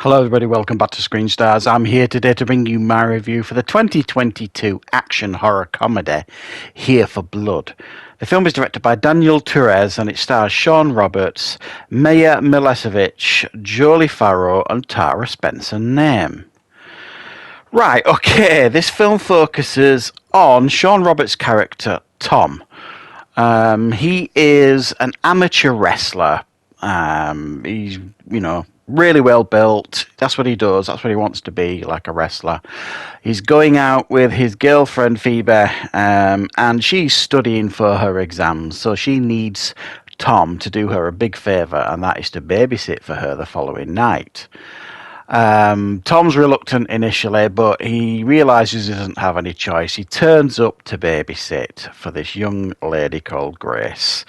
Hello, everybody. Welcome back to Screenstars. I'm here today to bring you my review for the 2022 action horror comedy Here for Blood. The film is directed by Daniel Torres and it stars Sean Roberts, Maya Milesevich, Jolie Farrow, and Tara Spencer-Nairn. Right, okay. This film focuses on Sean Roberts' character Tom. He is an amateur wrestler. He's, really well built. That's what he does. That's what he wants to be, like a wrestler. He's going out with his girlfriend Phoebe, and she's studying for her exams. So she needs Tom to do her a big favour, and that is to babysit for her the following night. Tom's reluctant initially, but he realises he doesn't have any choice. He turns up to babysit for this young lady called Grace.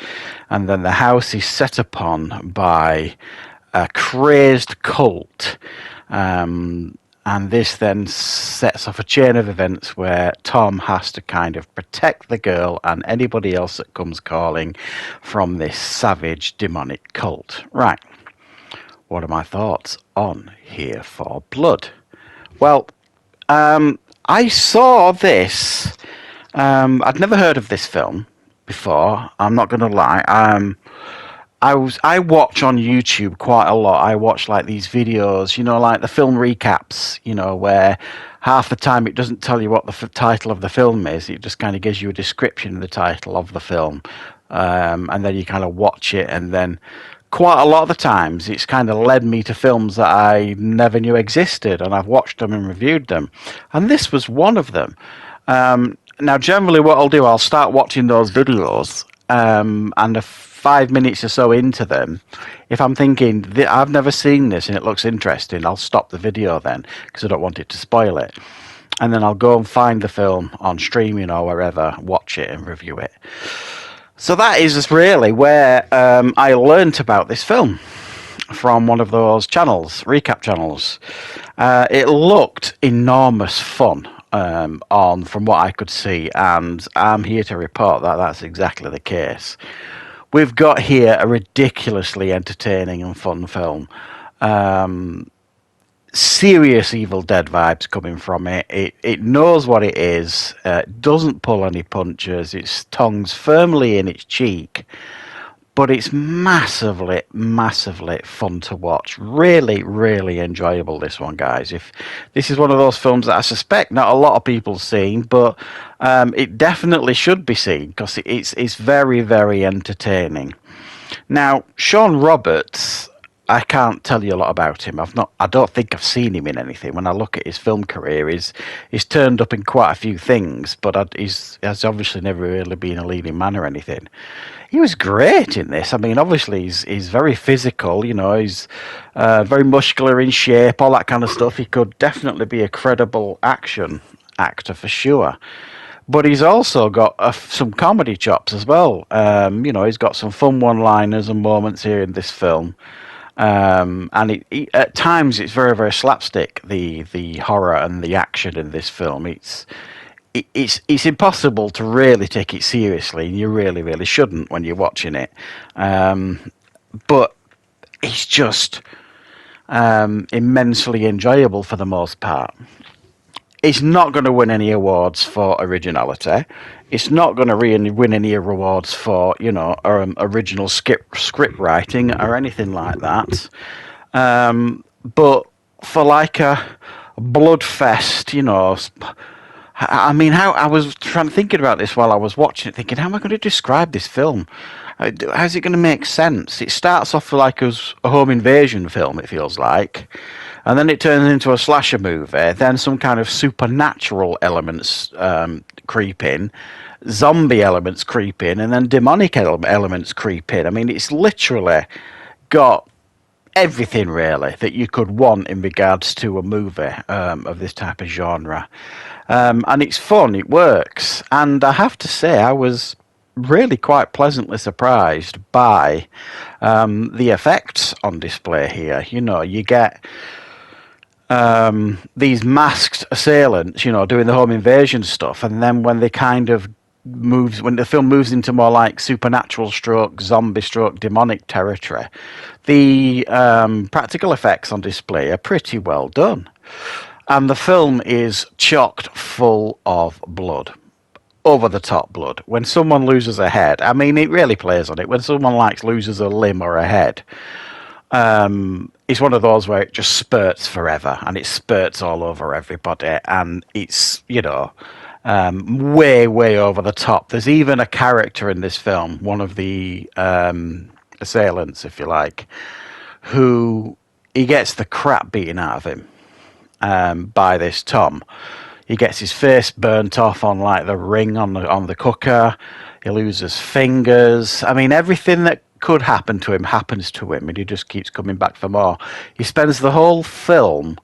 And then the house is set upon by a crazed cult. And this then sets off a chain of events where Tom has to kind of protect the girl and anybody else that comes calling from this savage demonic cult. Right. What are my thoughts on Here for Blood? Well, I saw this. I'd never heard of this film before. I'm not going to lie. I watch on YouTube quite a lot. I watch like these videos, like the film recaps, where half the time it doesn't tell you what the title of the film is. It just kind of gives you a description of the title of the film. And then you kind of watch it, and then quite a lot of the times it's kind of led me to films that I never knew existed, and I've watched them and reviewed them. And this was one of them. Now, generally what I'll do, I'll start watching those videos, and 5 minutes or so into them, if I'm thinking, I've never seen this and it looks interesting, I'll stop the video then, because I don't want it to spoil it. And then I'll go and find the film on streaming or wherever, watch it and review it. So that is really where I learnt about this film, from one of those channels, recap channels. It looked enormous fun from what I could see, and I'm here to report that that's exactly the case. We've got here a ridiculously entertaining and fun film. Serious Evil Dead vibes coming from it. It knows what it is. It doesn't pull any punches. Its tongue's firmly in its cheek. But it's massively, massively fun to watch. Really, really enjoyable, this one, guys. If this is one of those films that I suspect not a lot of people have seen, but it definitely should be seen, because it's very, very entertaining. Now, Sean Roberts, I can't tell you a lot about him. I don't think I've seen him in anything. When I look at his film career, he's turned up in quite a few things, but he's obviously never really been a leading man or anything. He was great in this. I mean, obviously he's very physical. He's very muscular in shape, all that kind of stuff. He could definitely be a credible action actor for sure. But he's also got some comedy chops as well. He's got some fun one-liners and moments here in this film. And at times it's very, very slapstick, the horror and the action in this film. It's impossible to really take it seriously, and you really, really shouldn't when you're watching it. But it's just immensely enjoyable for the most part. It's not going to win any awards for originality. It's not going to win any awards for, original script writing or anything like that. But for like a blood fest, I mean, how I was thinking about this while I was watching it, thinking, how am I going to describe this film? How's it going to make sense? It starts off like a home invasion film, it feels like. And then it turns into a slasher movie. Then some kind of supernatural elements creep in, zombie elements creep in, and then demonic elements creep in. I mean, it's literally got everything, really, that you could want in regards to a movie of this type of genre. And it's fun, it works. And I have to say, I was really quite pleasantly surprised by the effects on display here. You get these masked assailants, doing the home invasion stuff, and then when they kind of when the film moves into more like supernatural stroke, zombie stroke, demonic territory, the practical effects on display are pretty well done. And the film is chocked full of blood. Over the top blood. When someone loses a head, I mean, it really plays on it. When someone like loses a limb or a head, it's one of those where it just spurts forever, and it spurts all over everybody, and it's, way, way over the top. There's even a character in this film, one of the assailants, if you like, who he gets the crap beaten out of him by this Tom. He gets his face burnt off on like the ring on the cooker. He loses fingers. I mean, everything that could happen to him happens to him, and he just keeps coming back for more. He spends the whole film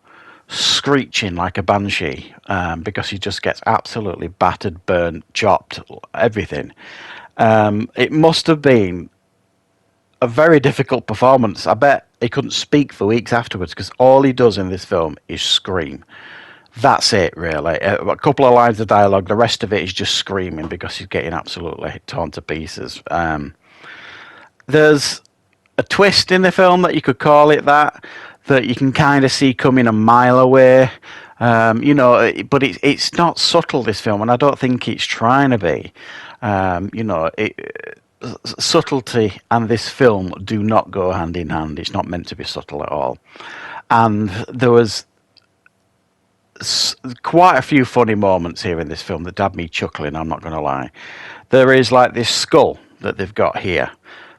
screeching like a banshee because he just gets absolutely battered, burnt, chopped, everything. It must have been a very difficult performance. I bet he couldn't speak for weeks afterwards because all he does in this film is scream. That's it, really. A couple of lines of dialogue. The rest of it is just screaming because he's getting absolutely torn to pieces. There's a twist in the film that you could call it that you can kind of see coming a mile away. But it's not subtle, this film, and I don't think it's trying to be. Subtlety and this film do not go hand in hand. It's not meant to be subtle at all. And there was quite a few funny moments here in this film that had me chuckling, I'm not going to lie. There is like this skull that they've got here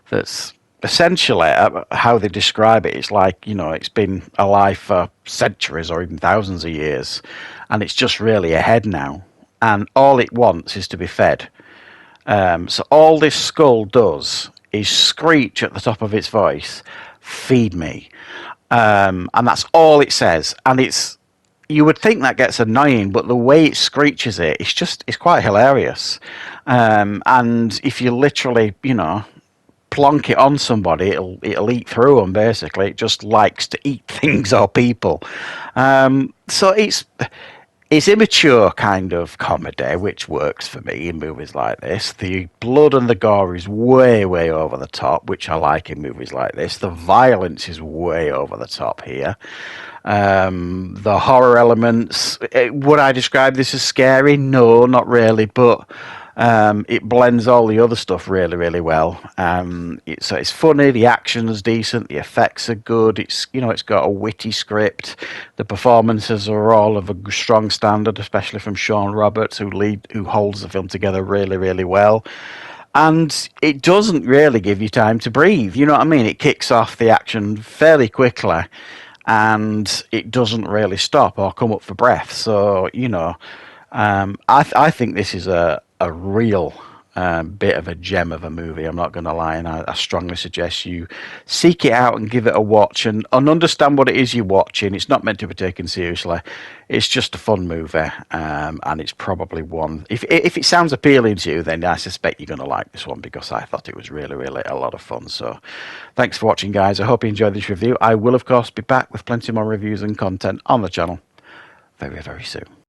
that's essentially how they describe it. It's like, it's been alive for centuries or even thousands of years, and it's just really a head now, and all it wants is to be fed. So all this skull does is screech at the top of its voice, "Feed me," and that's all it says. And you would think that gets annoying, but the way it screeches it's quite hilarious. And if you literally, plonk it on somebody, it'll eat through them. Basically, it just likes to eat things or people. So it's immature kind of comedy, which works for me in movies like this. The blood and the gore is way, way over the top, which I like in movies like this. The violence is way over the top here. The horror elements, would I describe this as scary? No, not really, but it blends all the other stuff really, really well. So it's funny, the action's decent, the effects are good. It's got a witty script. The performances are all of a strong standard, especially from Sean Roberts, who holds the film together really, really well. And it doesn't really give you time to breathe. You know what I mean? It kicks off the action fairly quickly, and it doesn't really stop or come up for breath. So I think this is a real bit of a gem of a movie. I'm not going to lie, and I strongly suggest you seek it out and give it a watch and understand what it is you're watching. It's not meant to be taken seriously. It's just a fun movie, and it's probably one. If it sounds appealing to you, then I suspect you're going to like this one because I thought it was really, really a lot of fun. So, thanks for watching, guys. I hope you enjoyed this review. I will, of course, be back with plenty more reviews and content on the channel very, very soon.